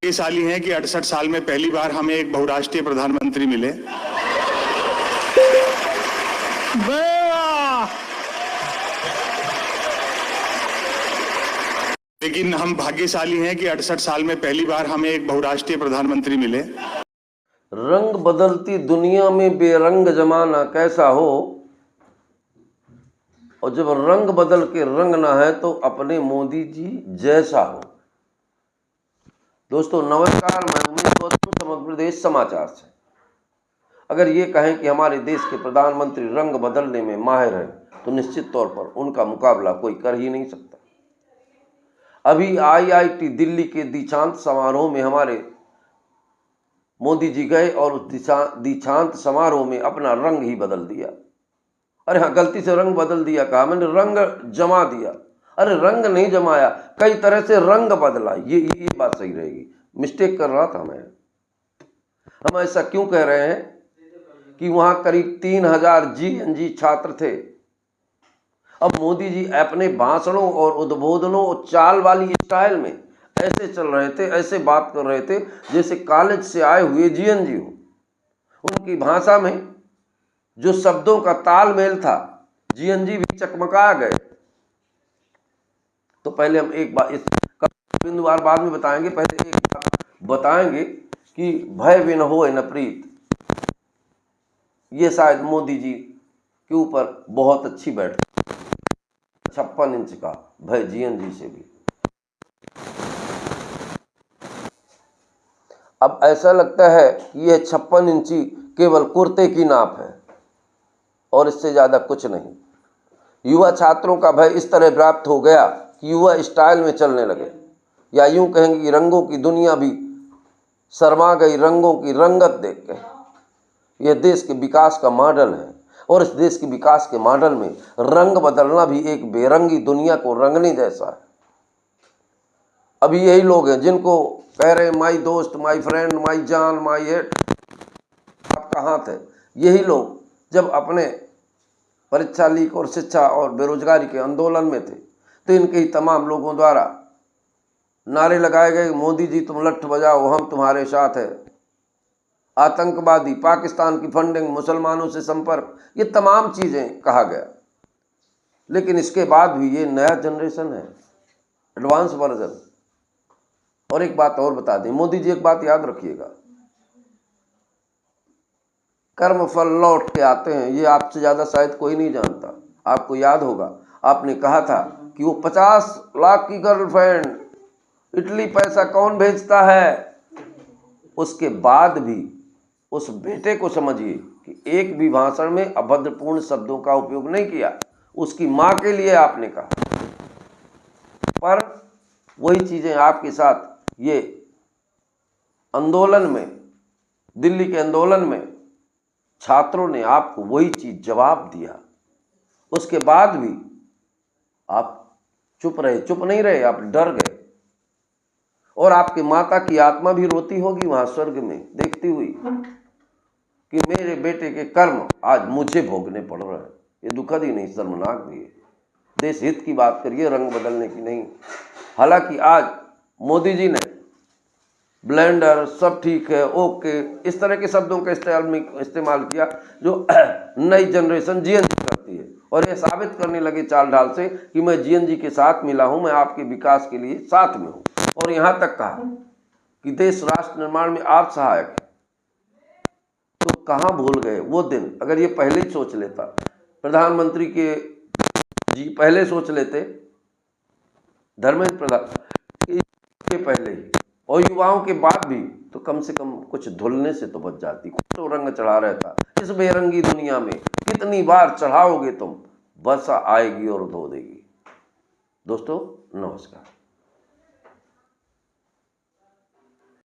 भाग्यशाली हैं कि 68 साल में पहली बार हमें एक बहुराष्ट्रीय प्रधानमंत्री मिले। लेकिन हम भाग्यशाली हैं कि 68 साल में पहली बार हमें एक बहुराष्ट्रीय प्रधानमंत्री मिले। रंग बदलती दुनिया में बेरंग जमाना कैसा हो, और जब रंग बदल के रंग ना है तो अपने मोदी जी जैसा हो। दोस्तों नमस्कार, मैं उम्मीद गौतम समग्र प्रदेश समाचार से। अगर ये कहें कि हमारे देश के प्रधानमंत्री रंग बदलने में माहिर हैं तो निश्चित तौर पर उनका मुकाबला कोई कर ही नहीं सकता। अभी IIT दिल्ली के दीक्षांत समारोह में हमारे मोदी जी गए और उस दीक्षांत समारोह में अपना रंग ही बदल दिया। अरे हाँ, गलती से रंग बदल दिया कहा मैंने, रंग जमा दिया। अरे रंग नहीं जमाया, कई तरह से रंग बदला। ये बात सही रहेगी, मिस्टेक कर रहा था मैं। हम ऐसा क्यों कह रहे हैं कि वहाँ करीब 3000 GNG छात्र थे। अब मोदी जी अपने भाषणों और उद्बोधनों और चाल वाली स्टाइल में ऐसे चल रहे थे, ऐसे बात कर रहे थे जैसे कॉलेज से आए हुए GNG हो। उनकी भाषा में जो शब्दों का तालमेल था, GNG भी चकमका गए। तो पहले हम एक बात, इस बिंदुवार बाद में बताएंगे, पहले एक बात बताएंगे कि भय बिन होए न प्रीत, ये शायद मोदी जी के ऊपर बहुत अच्छी बैठ। 56 इंच का भय GNG से भी। अब ऐसा लगता है कि यह 56 इंची केवल कुर्ते की नाप है और इससे ज़्यादा कुछ नहीं। युवा छात्रों का भय इस तरह व्याप्त हो गया कि युवा स्टाइल में चलने लगे, या यूं कहेंगे कि रंगों की दुनिया भी शर्मा गई रंगों की रंगत देख के। यह देश के विकास का मॉडल है और इस देश के विकास के मॉडल में रंग बदलना भी एक बेरंगी दुनिया को रंगने जैसा है। अभी यही लोग हैं जिनको कह रहे हैं माई दोस्त, माई फ्रेंड, माई जान, माई हेट, आप कहाँ थे। यही लोग जब अपने परीक्षा लीक और शिक्षा और बेरोजगारी के आंदोलन में थे तो इनके ही तमाम लोगों द्वारा नारे लगाए गए, मोदी जी तुम लठ बजाओ हम तुम्हारे साथ है, आतंकवादी, पाकिस्तान की फंडिंग, मुसलमानों से संपर्क, ये तमाम चीज़ें कहा गया। लेकिन इसके बाद भी ये नया जनरेशन है, एडवांस वर्जन। और एक बात और बता दें, मोदी जी एक बात याद रखिएगा, कर्म फल लौट के आते हैं, ये आपसे ज़्यादा शायद कोई नहीं जानता। आपको याद होगा आपने कहा था कि वो 50 लाख की गर्लफ्रेंड, इटली पैसा कौन भेजता है। उसके बाद भी उस बेटे को समझिए कि एक भी भाषण में अभद्रपूर्ण शब्दों का उपयोग नहीं किया। उसकी माँ के लिए आपने कहा, पर वही चीज़ें आपके साथ ये आंदोलन में, दिल्ली के आंदोलन में छात्रों ने आपको वही चीज़ जवाब दिया। उसके बाद भी आप चुप रहे, चुप नहीं रहे, आप डर गए। और आपकी माता की आत्मा भी रोती होगी वहाँ स्वर्ग में देखती हुई कि मेरे बेटे के कर्म आज मुझे भोगने पड़ रहे हैं। ये दुखद ही नहीं, शर्मनाक भी है। देश हित की बात करिए, रंग बदलने की नहीं। हालांकि आज मोदी जी ने ब्लेंडर, सब ठीक है, ओके, इस तरह के शब्दों का इस्तेमाल किया जो नई जनरेशन GNG करती है, और ये साबित करने लगे चाल ढाल से कि मैं GNG के साथ मिला हूं, मैं आपके विकास के लिए साथ में हूं। और यहाँ तक कहा कि देश राष्ट्र निर्माण में आप सहायक हैं। तो कहाँ भूल गए वो दिन। अगर ये पहले ही सोच लेता, प्रधानमंत्री के जी पहले सोच लेते, धर्मेंद्र प्रधान के पहले ही, और युवाओं के बाद भी, तो कम से कम कुछ धुलने से तो बच जाती। कुछ तो रंग चढ़ा रहता। इस बेरंगी दुनिया में कितनी बार चढ़ाओगे तुम, वर्षा आएगी और धो देगी। दोस्तों नमस्कार।